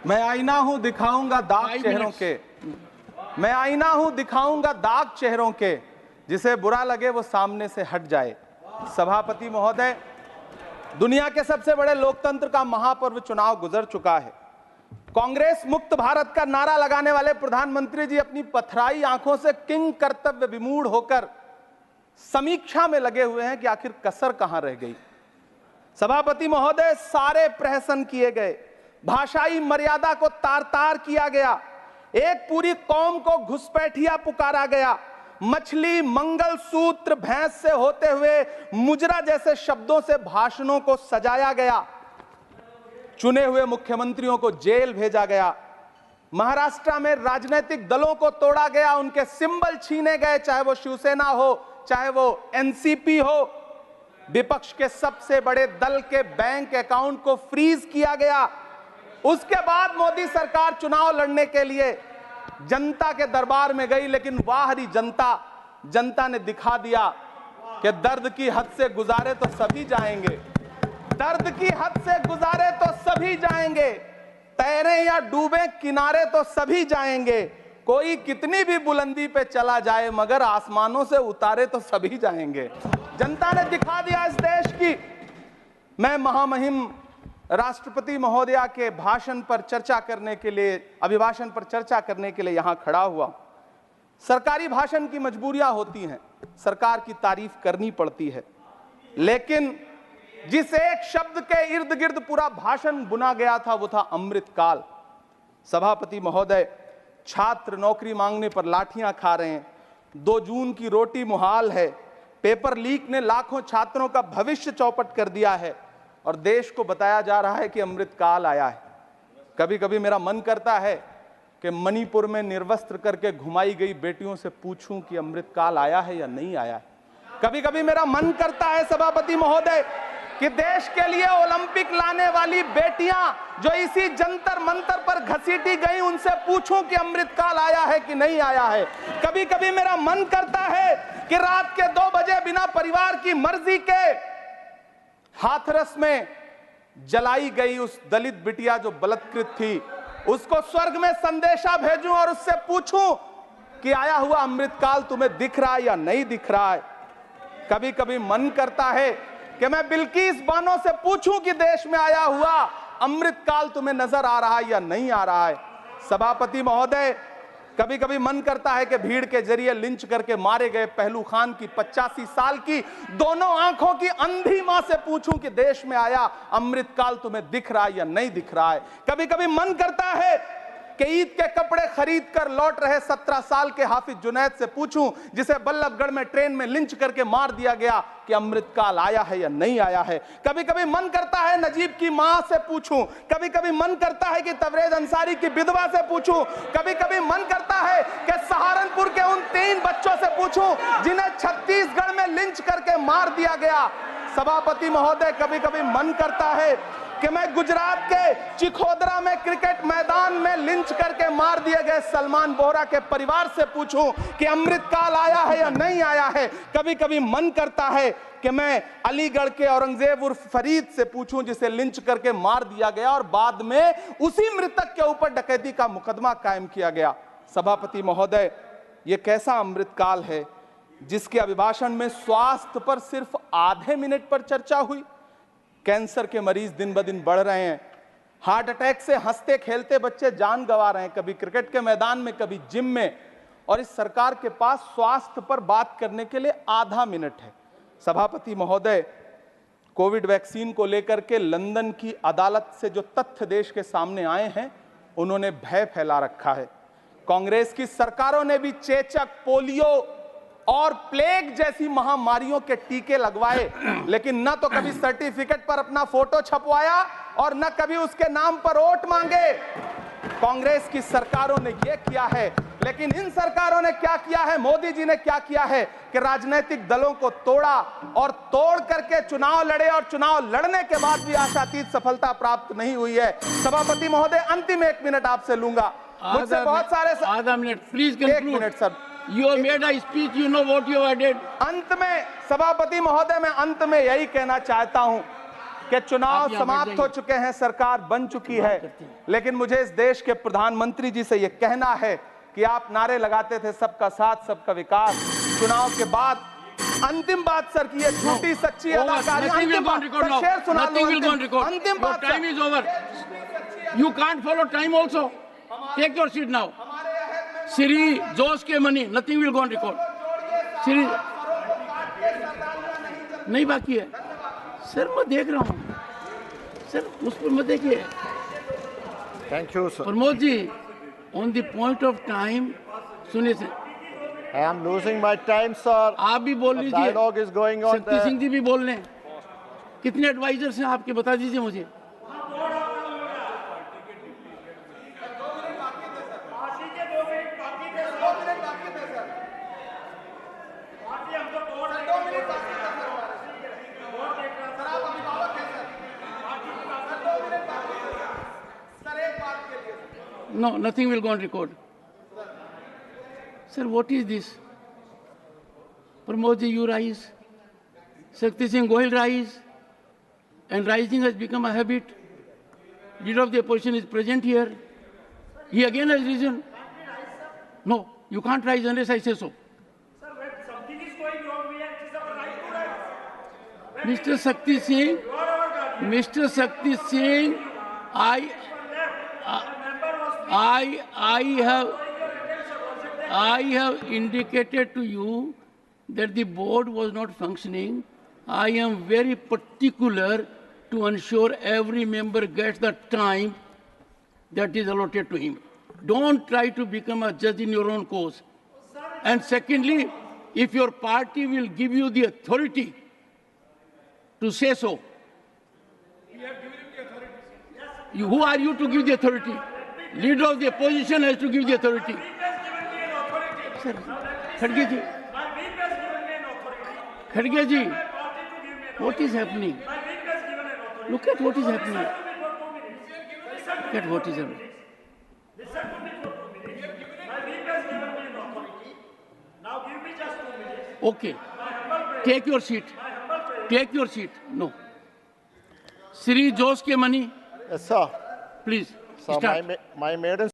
मैं आईना हूं दिखाऊंगा दाग चेहरों के, मैं आईना हूं दिखाऊंगा दाग चेहरों के, जिसे बुरा लगे वो सामने से हट जाए। सभापति महोदय, दुनिया के सबसे बड़े लोकतंत्र का महापर्व चुनाव गुजर चुका है। कांग्रेस मुक्त भारत का नारा लगाने वाले प्रधानमंत्री जी अपनी पथराई आंखों से किंग कर्तव्य विमूढ़ होकर समीक्षा में लगे हुए हैं कि आखिर कसर कहां रह गई। सभापति महोदय, सारे प्रहसन किए गए, भाषाई मर्यादा को तार तार किया गया, एक पूरी कौम को घुसपैठिया पुकारा गया, मछली, मंगल सूत्र, भैंस से होते हुए मुजरा जैसे शब्दों से भाषणों को सजाया गया, चुने हुए मुख्यमंत्रियों को जेल भेजा गया, महाराष्ट्र में राजनीतिक दलों को तोड़ा गया, उनके सिंबल छीने गए, चाहे वो शिवसेना हो, चाहे वो एनसीपी हो, विपक्ष के सबसे बड़े दल के बैंक अकाउंट को फ्रीज किया गया। उसके बाद मोदी सरकार चुनाव लड़ने के लिए जनता के दरबार में गई, लेकिन वाहरी जनता ने दिखा दिया कि दर्द की हद से गुजारे तो सभी जाएंगे, दर्द की हद से गुजारे तो सभी जाएंगे, तैरे या डूबे किनारे तो सभी जाएंगे, कोई कितनी भी बुलंदी पे चला जाए मगर आसमानों से उतारे तो सभी जाएंगे। जनता ने दिखा दिया इस देश की। मैं महामहिम राष्ट्रपति महोदया के भाषण पर चर्चा करने के लिए, अभिभाषण पर चर्चा करने के लिए यहां खड़ा हुआ। सरकारी भाषण की मजबूरियां होती हैं, सरकार की तारीफ करनी पड़ती है, लेकिन जिस एक शब्द के इर्द गिर्द पूरा भाषण बुना गया था वो था अमृतकाल। सभापति महोदय, छात्र नौकरी मांगने पर लाठियां खा रहे हैं, 2 जून की रोटी मुहाल है, पेपर लीक ने लाखों छात्रों का भविष्य चौपट कर दिया है और देश को बताया जा रहा है कि अमृतकाल आया है। कभी कभी मेरा मन करता है कि मणिपुर में निर्वस्त्र करके घुमाई गई बेटियों से पूछूं कि अमृतकाल आया है या नहीं आया है। कभी कभी मेरा मन करता है सभापति महोदय कि देश के लिए ओलंपिक लाने वाली बेटियां जो इसी जंतर मंतर पर घसीटी गई, उनसे पूछूं कि अमृतकाल आया है कि नहीं आया है। कभी कभी मेरा मन करता है कि रात के 2 बजे बिना परिवार की मर्जी के हाथरस में जलाई गई उस दलित बिटिया जो बलात्कृत थी, उसको स्वर्ग में संदेशा भेजूं और उससे पूछूं कि आया हुआ अमृतकाल तुम्हें दिख रहा है या नहीं दिख रहा है। कभी कभी मन करता है कि मैं बिल्किस बानो से पूछूं कि देश में आया हुआ अमृतकाल तुम्हें नजर आ रहा है या नहीं आ रहा है। सभापति महोदय, कभी कभी मन करता है कि भीड़ के जरिए लिंच करके मारे गए पहलू खान की 85 साल की दोनों आंखों की अंधी मां से पूछूं कि देश में आया अमृतकाल तुम्हें दिख रहा है या नहीं दिख रहा है। कभी कभी मन करता है कि ईद के कपड़े खरीद कर लौट रहे 17 साल के हाफिज जुनैद से पूछूं, जिसे बल्लभगढ़ में ट्रेन में लिंच करके मार दिया गया, कि अमृतकाल आया है या नहीं आया है। कभी कभी मन करता है नजीब की मां से पूछूं, कभी कभी मन करता है कि तबरेज अंसारी की विधवा से पूछूं, कभी कभी मन करता है कि सहारनपुर के उन 3 बच्चों से पूछूं जिन्हें छत्तीसगढ़ में लिंच करके मार दिया गया। सभापति महोदय, कभी कभी मन करता है कि मैं गुजरात के चिखोदरा में क्रिकेट मैदान में लिंच करके मार दिए गए सलमान बोहरा के परिवार से पूछूं कि अमृतकाल आया है या नहीं आया है। कभी कभी मन करता है कि मैं अलीगढ़ के औरंगजेब उर्फ फरीद से पूछूं, जिसे लिंच करके मार दिया गया और बाद में उसी मृतक के ऊपर डकैती का मुकदमा कायम किया गया। सभापति महोदय, यह कैसा अमृतकाल है जिसके अभिभाषण में स्वास्थ्य पर सिर्फ आधे मिनट पर चर्चा हुई। कैंसर के मरीज दिन ब दिन बढ़ रहे हैं, हार्ट अटैक से हंसते खेलते बच्चे जान गंवा रहे हैं, कभी क्रिकेट के मैदान में, कभी जिम में, और इस सरकार के पास स्वास्थ्य पर बात करने के लिए आधा मिनट है। सभापति महोदय, कोविड वैक्सीन को लेकर के लंदन की अदालत से जो तथ्य देश के सामने आए हैं, उन्होंने भय फैला रखा है। कांग्रेस की सरकारों ने भी चेचक, पोलियो और प्लेग जैसी महामारियों के टीके लगवाए, लेकिन न तो कभी सर्टिफिकेट पर अपना फोटो छपवाया और न कभी उसके नाम पर वोट मांगे। कांग्रेस की सरकारों ने यह किया है, लेकिन इन सरकारों ने क्या किया है, मोदी जी ने क्या किया है कि राजनीतिक दलों को तोड़ा और तोड़ करके चुनाव लड़े, और चुनाव लड़ने के बाद भी आशातीत सफलता प्राप्त नहीं हुई है। सभापति महोदय, अंतिम 1 मिनट आपसे लूंगा, मुझसे बहुत सारे। आधा minute please. 1 minute sir. You have made a speech, you know what you have did. अंत में सभापति महोदय, मैं अंत में यही कहना चाहता हूं कि चुनाव आप यहाँ बैठ समाप्त हो जाइए। चुके हैं, सरकार बन चुकी है, करते हैं। लेकिन मुझे इस देश के प्रधानमंत्री जी से यह कहना है कि आप नारे लगाते थे सबका साथ सबका विकास। चुनाव के बाद अंतिम बात सर की ये झूठी सच्ची Over. अदाकारी। Nothing will अंतिम go on बात record सर, now. शेर सुना लो। Nothing will go on record. अंतिम Your बात time sir. is over. You can't follow time also. Take your seat now. Siri Josh के money. Nothing will go on record. Siri नहीं बाकी है sir, मैं देख रहा हूँ सर, उस पर मत देखिए। Thank you, sir. Pramod ji, on the point of time, सुनिए sir, I am losing my time, sir. आप भी बोल The लीजिए। dialogue is going on शक्ति there. सिंह जी भी बोल रहे हैं। कितने एडवाइजर्स हैं आपके, बता दीजिए मुझे। No, nothing will go on record. Sir, what is this? Pramod ji, you rise. Shakti Singh Gohil rise. And rising has become a habit. Leader of the opposition is present here. He again has risen. No, you can't rise unless I say so. Sir, when something is going wrong, we have the right to rise. Mr. Shakti Singh, You are our guardian. Mr. Shakti Singh, I have indicated to you that the board was not functioning. I am very particular to ensure every member gets the time that is allotted to him. Don't try to become a judge in your own cause. And secondly, if your party will give you the authority to say so, who are you to give the authority? Leader of the opposition has to give the authority. Sir, Khadge ji, Khadge ji, what is happening? Look at what is happening. Look at what is happening. Now give me just 2 minutes. Okay, take your seat. Take your seat. No. Sri Josh ke money, Yes, sir. please Sir, start. my maiden